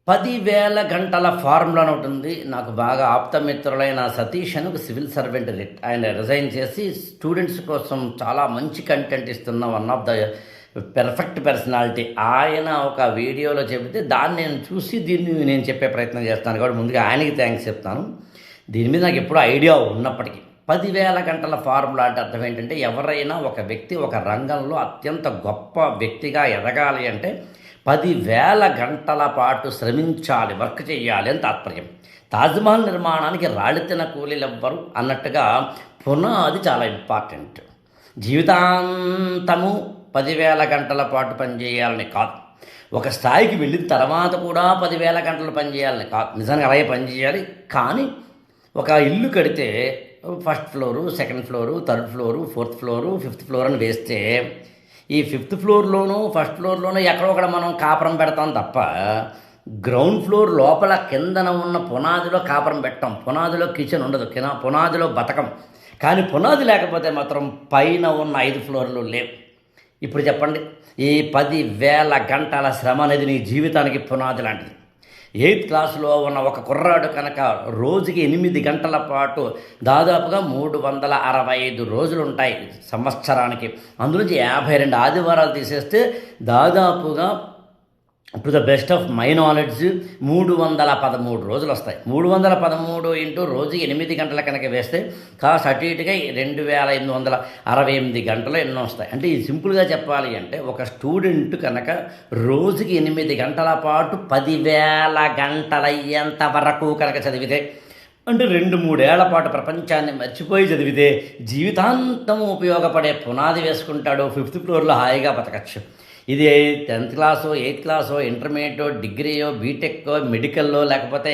10,000 గంటల ఫార్ములా అని ఒకటుంది. నాకు బాగా ఆప్తమిత్రులైన సతీష్ అని ఒక సివిల్ సర్వెంట్ ఆయన రిజైన్ చేసి స్టూడెంట్స్ కోసం చాలా మంచి కంటెంట్ ఇస్తున్న one of the perfect personality. ఆయన ఒక వీడియోలో చెబితే దాన్ని నేను చూసి దీన్ని నేను చెప్పే ప్రయత్నం చేస్తాను కాబట్టి ముందుగా ఆయనకి థ్యాంక్స్ చెప్తాను. దీని మీద నాకు ఎప్పుడూ ఐడియా ఉన్నప్పటికీ 10,000 గంటల ఫార్ములా అంటే అర్థం ఏంటంటే, ఎవరైనా ఒక వ్యక్తి ఒక రంగంలో అత్యంత గొప్ప వ్యక్తిగా ఎదగాలి అంటే 10,000 గంటల పాటు శ్రమించాలి, వర్క్ చేయాలి అని తాత్పర్యం. తాజ్మహల్ నిర్మాణానికి రాళ్ళెత్తిన కూలీలు ఎవ్వరు అన్నట్టుగా పునాది చాలా ఇంపార్టెంట్. జీవితాంతము 10,000 గంటల పాటు పనిచేయాలని కాదు, ఒక స్థాయికి వెళ్ళిన తర్వాత కూడా 10,000 గంటలు పనిచేయాలని కాదు. నిజానికి అలాగే పనిచేయాలి. కానీ ఒక ఇల్లు కడితే first floor, second floor, third floor, fourth floor, fifth floor అని వేస్తే ఈ ఫిఫ్త్ ఫ్లోర్లోనూ ఫస్ట్ ఫ్లోర్లోనూ ఎక్కడో ఒకడ మనం కాపురం పెడతాం తప్ప గ్రౌండ్ ఫ్లోర్ లోపల కిందన ఉన్న పునాదిలో కాపురం పెట్టాం. పునాదిలో కిచెన్ ఉండదు, పునాదిలో బతకం. కానీ పునాది లేకపోతే మాత్రం పైన ఉన్న 5 ఫ్లోర్లు లేవు. ఇప్పుడు చెప్పండి, ఈ 10,000 గంటల శ్రమ అనేది నీ జీవితానికి పునాది లాంటిది. 8th క్లాసులో ఉన్న ఒక కుర్రాడు కనుక రోజుకి 8 గంటల పాటు దాదాపుగా 365 రోజులు ఉంటాయి సంవత్సరానికి. అందులోంచి 52 ఆదివారాలు తీసేస్తే దాదాపుగా to the best of my knowledge 313 రోజులు వస్తాయి. 313 ఇంటూ రోజుకి 8 గంటల కనుక వేస్తే కాస్త అటు ఇటుగా 2,868 గంటలు ఎన్నో వస్తాయి. అంటే ఇది సింపుల్గా చెప్పాలి అంటే, ఒక స్టూడెంట్ కనుక రోజుకి 8 గంటల పాటు 10,000 గంటలయ్యేంత వరకు కనుక చదివితే, అంటే 2-3 ఏళ్ల పాటు ప్రపంచాన్ని మర్చిపోయి చదివితే జీవితాంతం ఉపయోగపడే పునాది వేసుకుంటాడు. 5th ఫ్లోర్లో హాయిగా బతకచ్చు. ఇది 10th క్లాసో, 8th క్లాసో, ఇంటర్మీడియటో, డిగ్రీయో, బీటెక్కో, మెడికల్లో, లేకపోతే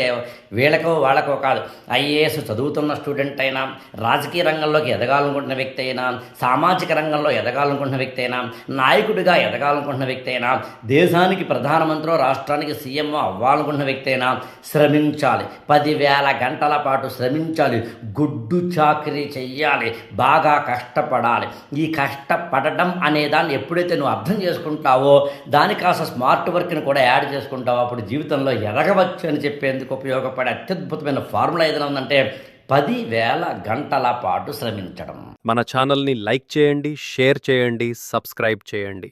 వీళ్ళకో వాళ్ళకో కాదు. ఐఏఎస్ చదువుతున్న స్టూడెంట్ అయినా, రాజకీయ రంగంలోకి ఎదగాలనుకుంటున్న వ్యక్తి అయినా, సామాజిక రంగంలో ఎదగాలనుకుంటున్న వ్యక్తి అయినా, నాయకుడిగా ఎదగాలనుకుంటున్న వ్యక్తి అయినా, దేశానికి ప్రధానమంత్రి, రాష్ట్రానికి సీఎం అవ్వాలనుకుంటున్న వ్యక్తి అయినా శ్రమించాలి. 10,000 గంటల పాటు శ్రమించాలి. గుడ్డు చాకరీ చెయ్యాలి, బాగా కష్టపడాలి. ఈ కష్టపడడం అనే దాన్ని ఎప్పుడైతే నువ్వు అర్థం చేసుకుంటావో, దాని కాస్త స్మార్ట్ వర్క్ని కూడా యాడ్ చేసుకుంటావు, అప్పుడు జీవితంలో ఎదగవచ్చు అని చెప్పేందుకు ఉపయోగపడే అత్యద్భుతమైన ఫార్ములా ఏదైనా ఉందంటే 10,000 గంటల పాటు శ్రమించడం. మన ఛానల్ని లైక్ చేయండి, షేర్ చేయండి, సబ్స్క్రైబ్ చేయండి.